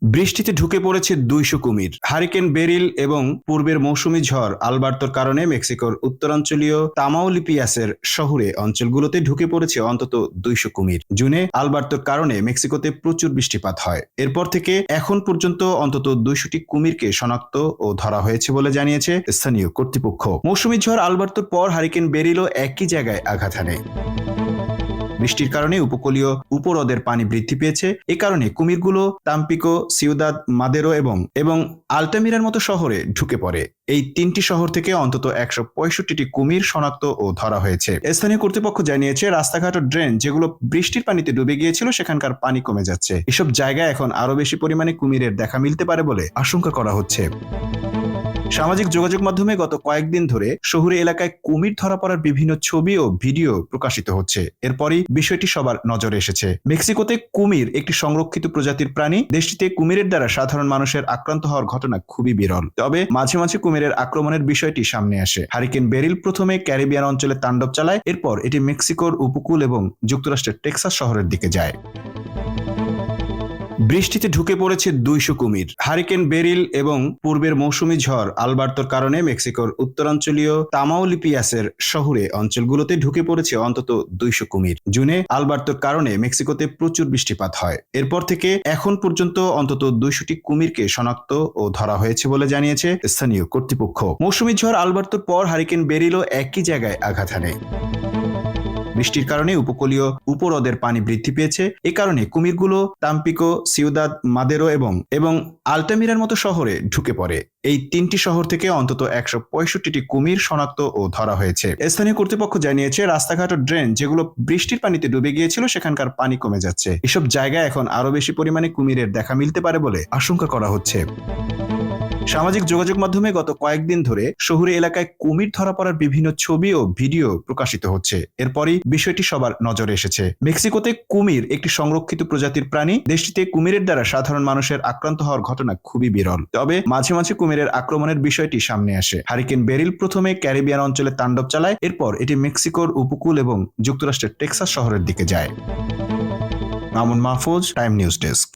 বৃষ্টিতে ঢুকে পড়েছে ২০০ কুমির। হারিকেন বেরিল এবং পূর্বের মৌসুমী ঝড় আলবার্তোর কারণে মেক্সিকোর উত্তরাঞ্চলীয় তামাউলিপিয়াসের শহুরে অঞ্চলগুলোতে ঢুকে পড়েছে অন্তত ২০০ কুমির। জুনে আলবার্তোর কারণে মেক্সিকোতে প্রচুর বৃষ্টিপাত হয়। এরপর থেকে এখন পর্যন্ত অন্তত ২০০টি কুমিরকে শনাক্ত ও ধরা হয়েছে বলে জানিয়েছে স্থানীয় কর্তৃপক্ষ। মৌসুমী ঝড় আলবার্তোর পর হারিকেন বেরিলও একই জায়গায় আঘাত হানে। বৃষ্টির কারণে উপকূলীয় উপহ্রদের পানি বৃদ্ধি পেয়েছে। এ কারণে কুমিরগুলো তাম্পিকো, সিউদাদ মাদেরো এবং আলটামিরার মতো শহরে ঢুকে পড়ে। এই তিনটি শহর থেকে অন্তত ১৬৫টি কুমির শনাক্ত ও ধরা হয়েছে। স্থানীয় কর্তৃপক্ষ জানিয়েছে, রাস্তাঘাট ও ড্রেন যেগুলো বৃষ্টির পানিতে ডুবে গিয়েছিল সেখানকার পানি কমে যাচ্ছে। এসব জায়গায় এখন আরো বেশি পরিমাণে কুমিরের দেখা মিলতে পারে বলে আশঙ্কা করা হচ্ছে। সামাজিক যোগাযোগ মাধ্যমে গত কয়েকদিন ধরে শহুরে এলাকায় কুমির ধরা পড়ার বিভিন্ন ছবি ও ভিডিও প্রকাশিত হচ্ছে। এরপরই বিষয়টি সবার নজরে এসেছে। মেক্সিকোতে কুমির একটি সংরক্ষিত প্রজাতির প্রাণী। দেশটিতে কুমিরের দ্বারা সাধারণ মানুষের আক্রান্ত হওয়ার ঘটনা খুবই বিরল। তবে মাঝে মাঝে কুমিরের আক্রমণের বিষয়টি সামনে আসে। হারিকেন বেরিল প্রথমে ক্যারিবিয়ান অঞ্চলে তাণ্ডব চালায়। এরপর এটি মেক্সিকোর উপকূল এবং যুক্তরাষ্ট্রের টেক্সাস শহরের দিকে যায়। বৃষ্টিতে ঢুকে পড়েছে ২০০ কুমির। হারিকেন বেরিল এবং পূর্বের মৌসুমী ঝড় আলবার্তোর কারণে মেক্সিকোর উত্তরাঞ্চলীয় তামাউলিপিয়াসের শহুরে অঞ্চলগুলোতে ঢুকে পড়েছে অন্তত ২০০ কুমির। জুনে আলবার্তোর কারণে মেক্সিকোতে প্রচুর বৃষ্টিপাত হয়। এরপর থেকে এখন পর্যন্ত অন্তত ২০০টি কুমিরকে শনাক্ত ও ধরা হয়েছে বলে জানিয়েছে স্থানীয় কর্তৃপক্ষ। মৌসুমী ঝড় আলবার্তোর পর হারিকেন বেরিলও একই জায়গায় আঘাত হানে। বৃষ্টির কারণে উপকূলীয় উপহ্রদের পানি বৃদ্ধি পেয়েছে। এ কারণে কুমিরগুলো তাম্পিকো, সিউদাদ মাদেরো এবং আলটামিরার মতো শহরে ঢুকে পড়ে। এই তিনটি শহর থেকে অন্তত ১৬৫টি কুমির শনাক্ত ও ধরা হয়েছে। স্থানীয় কর্তৃপক্ষ জানিয়েছে, রাস্তাঘাট ও ড্রেন যেগুলো বৃষ্টির পানিতে ডুবে গিয়েছিল সেখানকার পানি কমে যাচ্ছে। এসব জায়গায় এখন আরো বেশি পরিমাণে কুমিরের দেখা মিলতে পারে বলে আশঙ্কা করা হচ্ছে। সামাজিক যোগাযোগ মাধ্যমে গত কয়েকদিন ধরে শহুরে এলাকায় কুমির ধরা পড়ার বিভিন্ন ছবি ও ভিডিও প্রকাশিত হচ্ছে। এরপরই বিষয়টি সবার নজরে এসেছে। মেক্সিকোতে কুমির একটি সংরক্ষিত প্রজাতির প্রাণী। দেশটিতে কুমিরের দ্বারা সাধারণ মানুষের আক্রান্ত হওয়ার ঘটনা খুবই বিরল। তবে মাঝে মাঝে কুমিরের আক্রমণের বিষয়টি সামনে আসে। হারিকেন বেরিল প্রথমে ক্যারিবিয়ান অঞ্চলে তাণ্ডব চালায়। এরপর এটি মেক্সিকোর উপকূল এবং যুক্তরাষ্ট্রের টেক্সাস শহরের দিকে যায়। Mamun Mahfuz, time news desk.